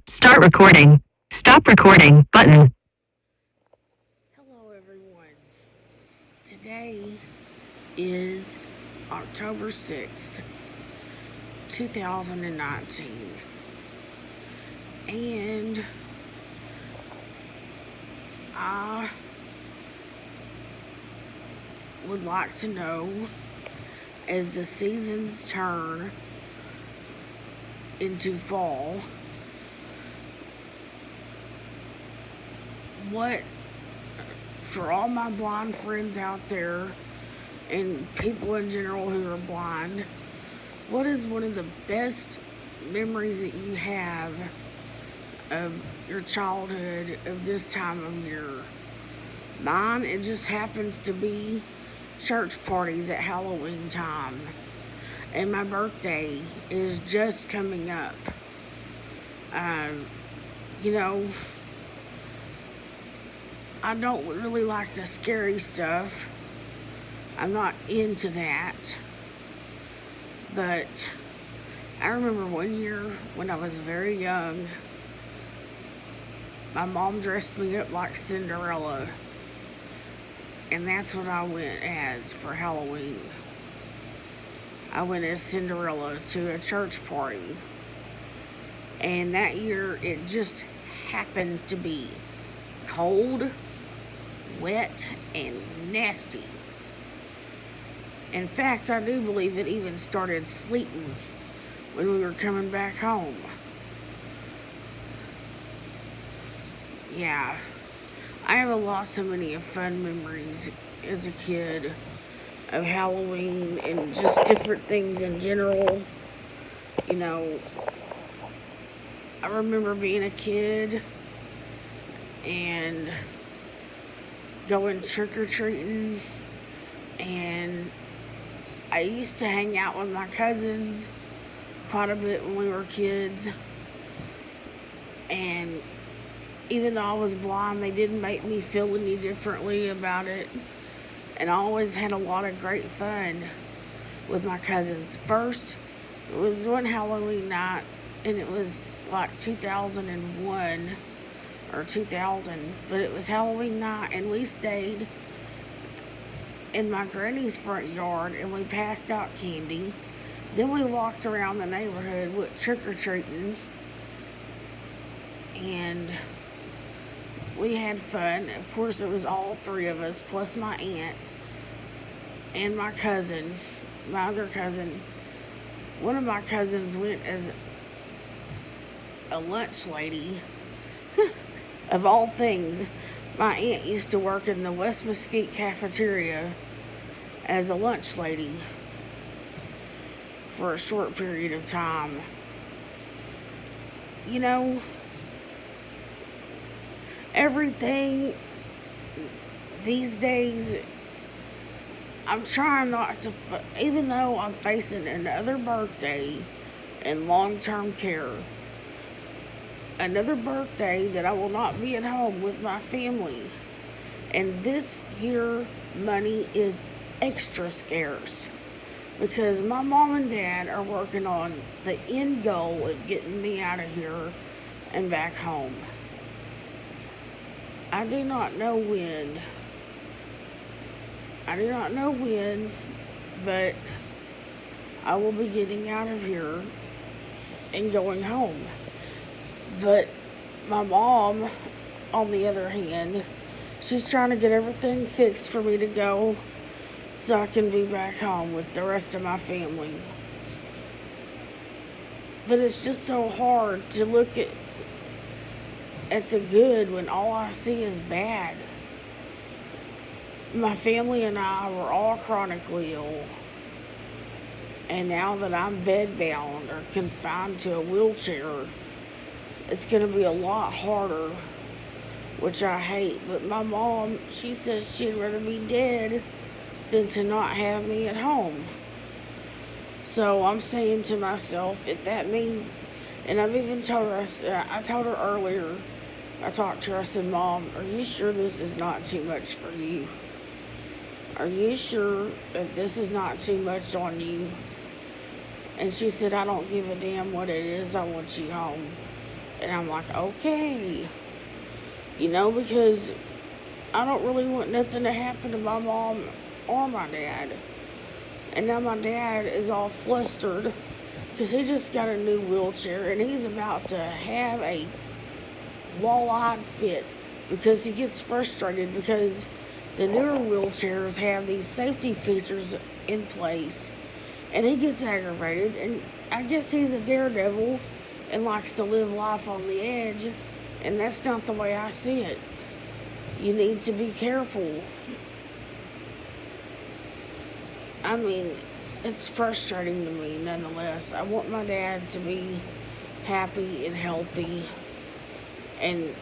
Start recording. Stop recording button. Hello, everyone. Today is October 6th, 2019. And I would like to know, as the seasons turn into fall, what, for all my blind friends out there and people in general who are blind, what is one of the best memories that you have of your childhood of this time of year? Mine, it just happens to be church parties at Halloween time. And my birthday is just coming up. You know, I don't really like the scary stuff. I'm not into that. But I remember one year when I was very young, my mom dressed me up like Cinderella. And that's what I went as for Halloween. I went as Cinderella to a church party. And that year it just happened to be cold, wet, and nasty. In fact, I do believe it even started sleeting when we were coming back home. Yeah, I have so many fun memories as a kid of Halloween and just different things in general. You know, I remember being a kid and going trick-or-treating, and I used to hang out with my cousins quite a bit when we were kids. And even though I was blind, they didn't make me feel any differently about it. And I always had a lot of great fun with my cousins. First, it was one Halloween night, and it was like 2001 or 2000, but it was Halloween night, and we stayed in my granny's front yard, and we passed out candy. Then we walked around the neighborhood with trick-or-treating, and we had fun. Of course, it was all three of us, plus my aunt and my cousin, my other cousin. One of my cousins went as a lunch lady. Of all things, my aunt used to work in the West Mesquite cafeteria as a lunch lady for a short period of time. You know, everything these days, I'm trying not to, even though I'm facing another birthday in long-term care, another birthday that I will not be at home with my family. And this year, money is extra scarce because my mom and dad are working on the end goal of getting me out of here and back home. I do not know when. But I will be getting out of here and going home. But my mom, on the other hand, she's trying to get everything fixed for me to go so I can be back home with the rest of my family. But it's just so hard to look at the good when all I see is bad. My family and I were all chronically ill. And now that I'm bedbound or confined to a wheelchair, it's going to be a lot harder, which I hate. But my mom, she says she'd rather be dead than to not have me at home. So I'm saying to myself, if that means, and I've even told her, I told her earlier, I talked to her, I said, Mom, are you sure this is not too much for you? Are you sure that this is not too much on you? And she said, I don't give a damn what it is, I want you home. And I'm like, okay. Because I don't really want nothing to happen to my mom or my dad. And now my dad is all flustered because he just got a new wheelchair and he's about to have a wall-eyed fit because he gets frustrated because the newer wheelchairs have these safety features in place, and he gets aggravated. And I guess he's a daredevil and likes to live life on the edge, and that's not the way I see it. You need to be careful. I mean, it's frustrating to me nonetheless. I want my dad to be happy and healthy, and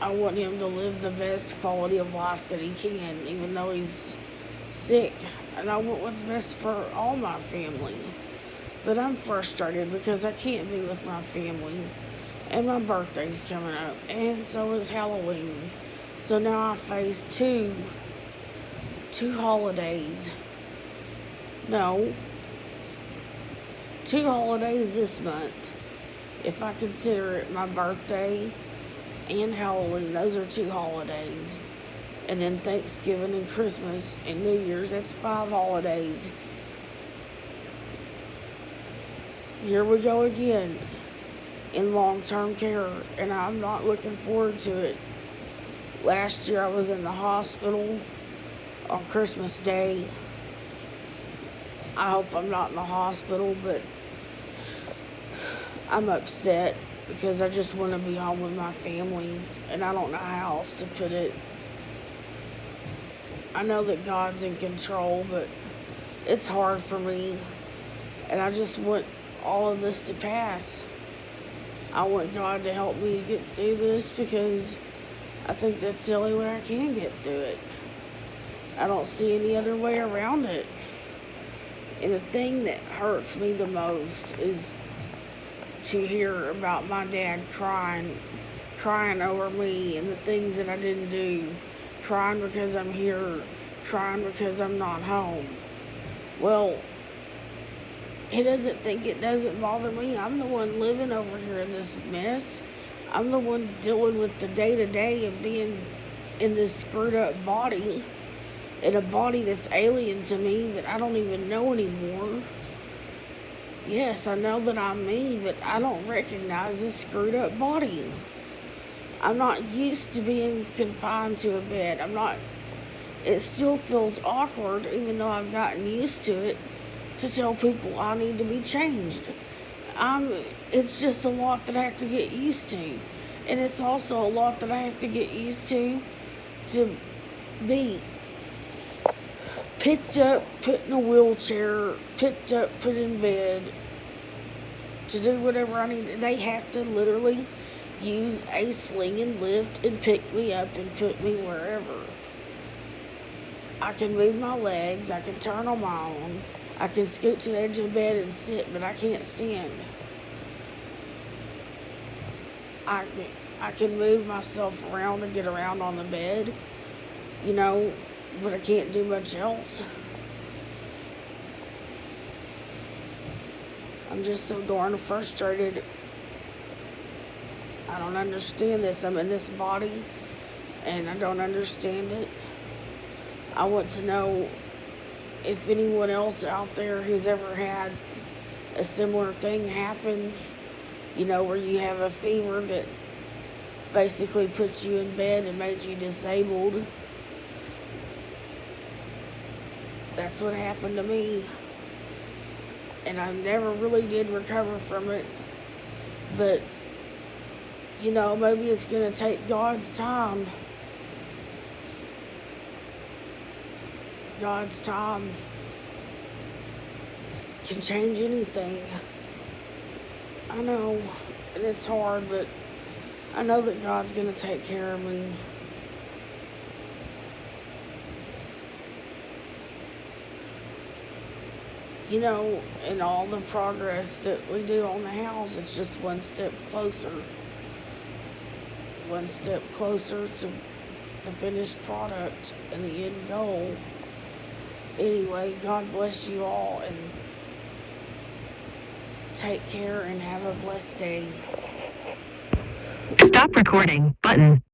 I want him to live the best quality of life that he can, even though he's sick. And I want what's best for all my family. But I'm frustrated because I can't be with my family. And my birthday's coming up. And so is Halloween. So now I face two holidays. No. 2 holidays this month. If I consider it my birthday and Halloween, those are 2 holidays. And then Thanksgiving and Christmas and New Year's, that's 5 holidays. Here we go again in long-term care, and I'm not looking forward to it. Last year I was in the hospital on Christmas Day. I hope I'm not in the hospital, but I'm upset because I just want to be home with my family, and I don't know how else to put it. I know that God's in control, but it's hard for me, and I just want all of this to pass. I want God to help me get through this because I think that's the only way I can get through it. I don't see any other way around it. And the thing that hurts me the most is to hear about my dad crying over me and the things that I didn't do, crying because I'm here, crying because I'm not home. Well, he doesn't think it doesn't bother me. I'm the one living over here in this mess. I'm the one dealing with the day-to-day of being in this screwed up body, in a body that's alien to me that I don't even know anymore. Yes, I know that I'm me, but I don't recognize this screwed up body. I'm not used to being confined to a bed. It still feels awkward, even though I've gotten used to it, to tell people I need to be changed. It's just a lot that I have to get used to. And it's also a lot that I have to get used to be picked up, put in a wheelchair, picked up, put in bed, to do whatever I need. They have to literally use a sling and lift and pick me up and put me wherever. I can move my legs, I can turn on my own, I can scoot to the edge of the bed and sit, but I can't stand. I can move myself around and get around on the bed, but I can't do much else. I'm just so darn frustrated. I don't understand this. I'm in this body, and I don't understand it. I want to know if anyone else out there has ever had a similar thing happen, where you have a fever that basically put you in bed and made you disabled. That's what happened to me. And I never really did recover from it. But, maybe it's going to take God's time. God's time can change anything. I know, and it's hard, but I know that God's going to take care of me. And all the progress that we do on the house, it's just one step closer. One step closer to the finished product and the end goal. Anyway, God bless you all, and take care and have a blessed day. Stop recording button.